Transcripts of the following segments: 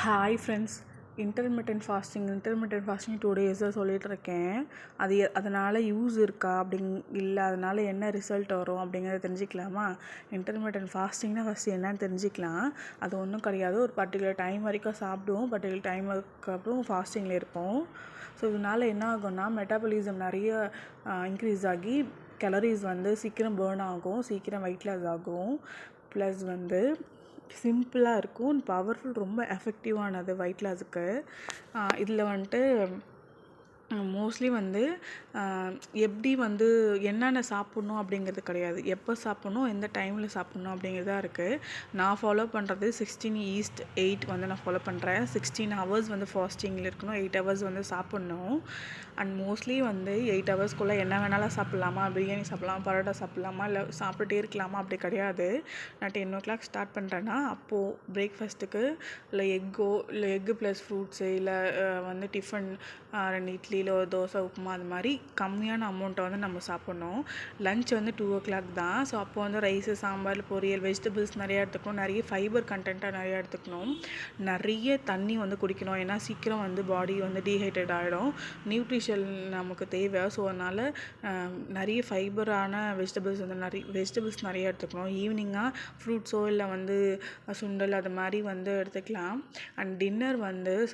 Hi friends. Intermittent fasting 2 டேஸாக சொல்லிகிட்ருக்கேன். அதனால் use இருக்கா இல்லை அதனால் என்ன ரிசல்ட் வரும் அப்படிங்கிறத தெரிஞ்சுக்கலாமா? இன்டர்மிட்டன்ட் ஃபாஸ்டிங்னால் ஃபஸ்ட்டு என்னன்னு தெரிஞ்சுக்கலாம். அது ஒன்றும் கிடையாது. ஒரு பர்டிகுலர் டைம் வரைக்கும் சாப்பிடுவோம், பர்டிகுலர் டைம் அப்புறம் ஃபாஸ்டிங்கில் இருப்போம். ஸோ இதனால் என்ன ஆகும்னா மெட்டாபாலிசம் நிறைய இன்க்ரீஸ் ஆகி கலோரிஸ் சீக்கிரம் பேர்ன் ஆகும், சீக்கிரம் வெயிட் லாஸ் ஆகும். ப்ளஸ் சிம்பிளாக இருக்கும், பவர்ஃபுல், ரொம்ப எஃபெக்டிவானது வெயிட் லாஸுக்கு. இதில் மோஸ்ட்லி எப்படி என்னென்ன சாப்பிட்ணும் அப்படிங்கிறது கிடையாது, எப்போ சாப்பிட்ணும், எந்த டைமில் சாப்பிட்ணும் அப்படிங்கிறது தான் இருக்குது. நான் ஃபாலோ பண்ணுறது 16:8 நான் ஃபாலோ பண்ணுறேன். 16 ஹவர்ஸ் ஃபாஸ்டிங்கில் இருக்கணும், 8 ஹவர்ஸ் சாப்பிட்ணும். அண்ட் மோஸ்ட்லி 8 ஹவர்ஸ்க்குள்ளே என்ன வேணாலும் சாப்பிட்லாமா, பிரியாணி சாப்பிட்லாமா, பரோட்டா சாப்பிட்லாமா, இல்லை சாப்பிட்டுட்டே இருக்கலாமா, அப்படி கிடையாது. நான் 10 o'clock ஸ்டார்ட் பண்ணுறேன்னா அப்போது பிரேக்ஃபாஸ்ட்டுக்கு இல்லை எக்கு ப்ளஸ் ஃப்ரூட்ஸு, இல்லை டிஃபன் 2 இட்லி, இல்லை ஒரு தோசை, உப்புமா, அது மாதிரி கம்மியான அமௌண்ட்டை நம்ம சாப்பிட்ணும். லன்ச் 2 o'clock தான். ஸோ அப்போ ரைஸு, சாம்பார், பொரியல், வெஜிடபிள்ஸ் நிறையா எடுத்துக்கணும். நிறைய ஃபைபர் கண்டென்ட்டாக நிறையா எடுத்துக்கணும். நிறைய தண்ணி குடிக்கணும். ஏன்னா சீக்கிரம் பாடி டீஹைட்ரேட் ஆகிடும். நியூட்ரிஷன் நமக்கு தேவை. ஸோ அதனால் நிறைய ஃபைபரான வெஜிடபிள்ஸ் நிறைய எடுத்துக்கணும். ஈவினிங்காக ஃப்ரூட்ஸோ இல்லை சுண்டல் அது மாதிரி எடுத்துக்கலாம். அண்ட் டின்னர்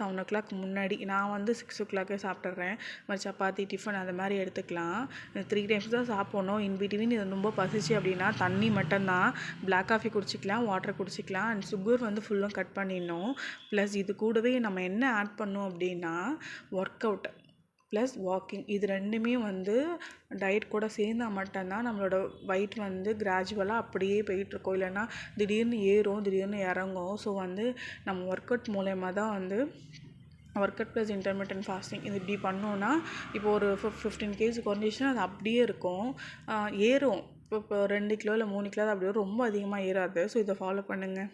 7 o'clock முன்னாடி, நான் 6 o'clock சாப்பிட்றேன். சப்பாத்தி, டிஃபன் அது மாதிரி எடுத்துக்கலாம். 3 times தான் சாப்பிட்ணும். இன்பிட்வீன் இது ரொம்ப பசிச்சு அப்படின்னா தண்ணி மட்டும்தான். பிளாக் காஃபி குடிச்சிக்கலாம், வாட்டர் குடிச்சிக்கலாம். அண்ட் சுகர் ஃபுல்லும் கட் பண்ணிடணும். ப்ளஸ் இது கூடவே நம்ம என்ன ஆட் பண்ணோம் அப்படின்னா ஒர்க் அவுட் ப்ளஸ் வாக்கிங், இது ரெண்டுமே டயட் கூட சேர்ந்தால் மட்டும்தான் நம்மளோட வெயிட் கிராஜுவலாக அப்படியே போயிட்டுருக்கோம். இல்லைன்னா திடீர்னு ஏறும், திடீர்னு இறங்கும். ஸோ நம்ம ஒர்க் அவுட் மூலயமா தான் work out plus intermittent fasting இது இப்படி பண்ணோன்னா இப்போ ஒரு 15 kg குறைஞ்சிச்சுன்னா அது அப்படியே இருக்கும். ஏறும். இப்போ 2 கிலோ இல்லை 3 கிலோ தான் அப்படி ரொம்ப அதிகமாக ஏறாது. ஸோ இதை ஃபாலோ பண்ணுங்கள்.